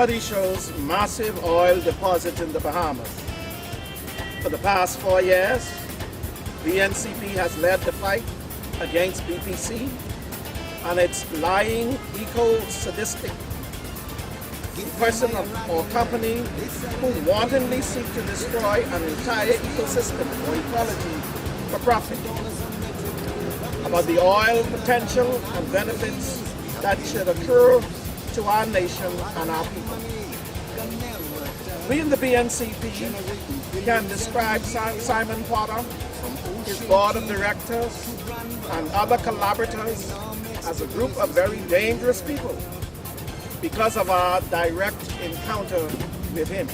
study shows massive oil deposits in the Bahamas. For the past 4 years, BNCP has led the fight against BPC and its lying, eco-sadistic person or company who wantonly seek to destroy an entire ecosystem or ecology for profit. About the oil potential and benefits that should accrue to our nation and our people. We in the BNCP can describe Simon Potter, his board of directors, and other collaborators as a group of very dangerous people because of our direct encounter with him.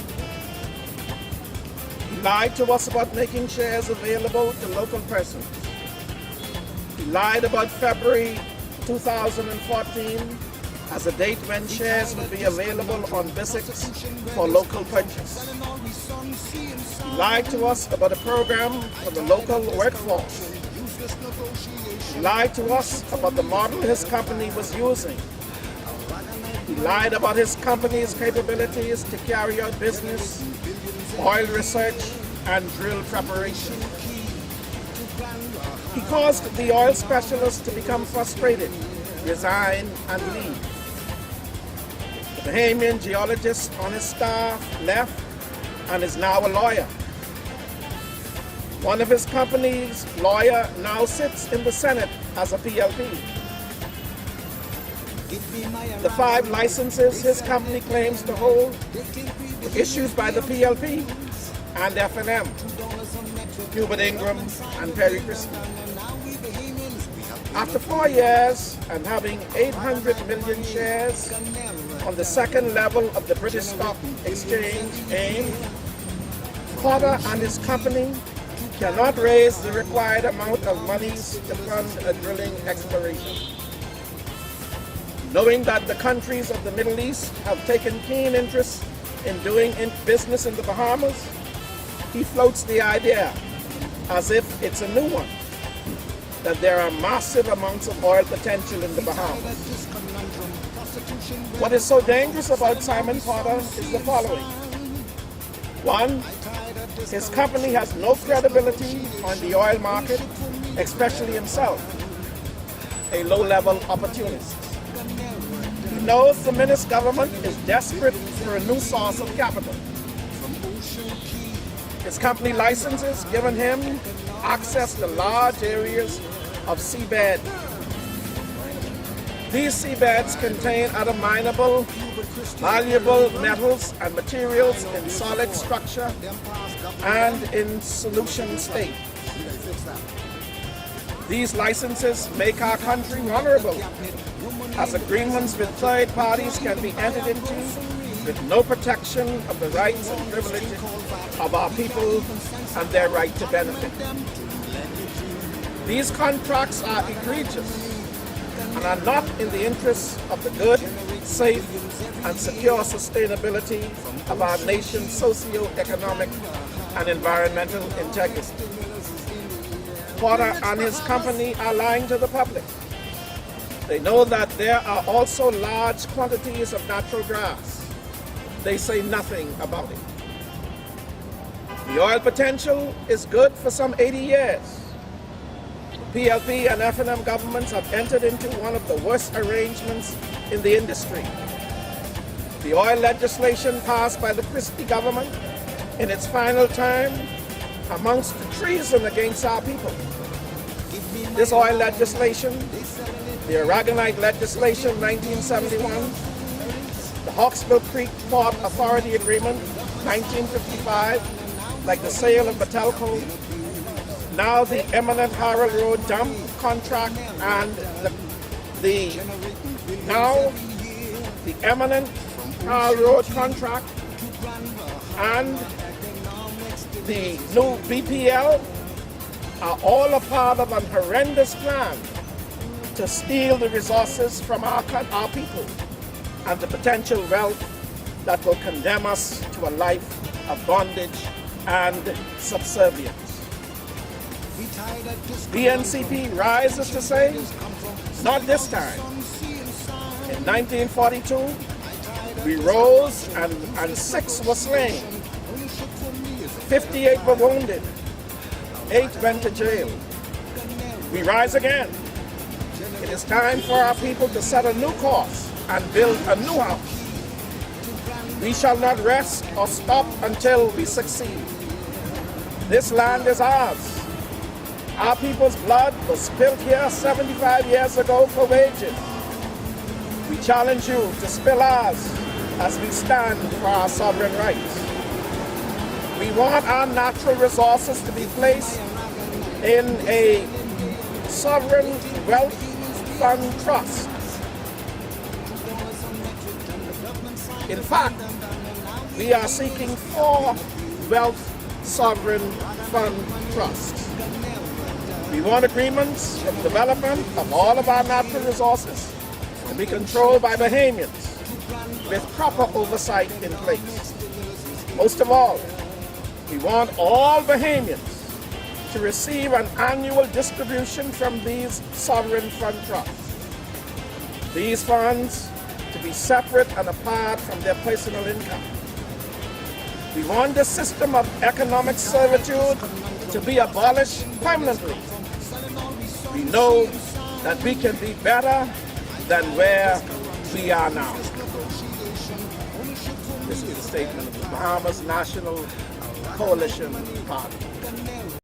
He lied to us about making shares available to local persons. He lied about February 2014 as a date when shares would be available on BISICs for local purchase. He lied to us about a program for the local workforce. He lied to us about the model his company was using. He lied about his company's capabilities to carry out business, oil research, and drill preparation. He caused the oil specialists to become frustrated, resign, and leave. The Bahamian geologist on his staff left and is now a lawyer. One of his company's lawyer now sits in the Senate as a PLP. The 5 licenses his company claims to hold were issued by the PLP and F&M, Hubert Ingram and Perry Christie. After 4 years and having 800 million shares on the second level of the British Stock Exchange AIM, Potter and his company cannot raise the required amount of monies to fund a drilling exploration. Knowing that the countries of the Middle East have taken keen interest in doing business in the Bahamas, he floats the idea, as if it's a new one, that there are massive amounts of oil potential in the Bahamas. What is so dangerous about Simon Potter is the following. 1, his company has no credibility on the oil market, especially himself, a low-level opportunist. He knows the Minis government is desperate for a new source of capital. His company licenses given him access to large areas of seabed. These seabeds contain other mineable, valuable metals and materials in solid structure and in solution state. These licenses make our country vulnerable, as agreements with third parties can be entered into with no protection of the rights and privileges of our people and their right to benefit. These contracts are egregious and are not in the interests of the good, safe, and secure sustainability of our nation's socio-economic and environmental integrity. Potter and his company are lying to the public. They know that there are also large quantities of natural gas. They say nothing about it. The oil potential is good for some 80 years. PLP and F&M governments have entered into one of the worst arrangements in the industry. The oil legislation passed by the Christie government in its final term amounts to treason against our people. This oil legislation, the Aragonite legislation 1971, the Hawksbill Creek Port Authority Agreement 1955, like the sale of Batelco, now the eminent Harold Road dump contract and the eminent Harold Road contract and the new BPL are all a part of a horrendous plan to steal the resources from our people and the potential wealth that will condemn us to a life of bondage and subservience. BNCP rises to say, not this time. In 1942, We rose and 6 were slain. 58 were wounded. 8 went to jail. We rise again. It is time for our people to set a new course and build a new house. We shall not rest or stop until we succeed. This land is ours. Our people's blood was spilled here 75 years ago for wages. We challenge you to spill ours as we stand for our sovereign rights. We want our natural resources to be placed in a sovereign wealth fund trust. In fact, we are seeking 4 wealth sovereign fund trusts. We want agreements for the development of all of our natural resources to be controlled by Bahamians with proper oversight in place. Most of all, we want all Bahamians to receive an annual distribution from these sovereign fund trusts. These funds to be separate and apart from their personal income. We want the system of economic servitude to be abolished permanently. We know that we can be better than where we are now. This is a statement of the Bahamas National Coalition Party.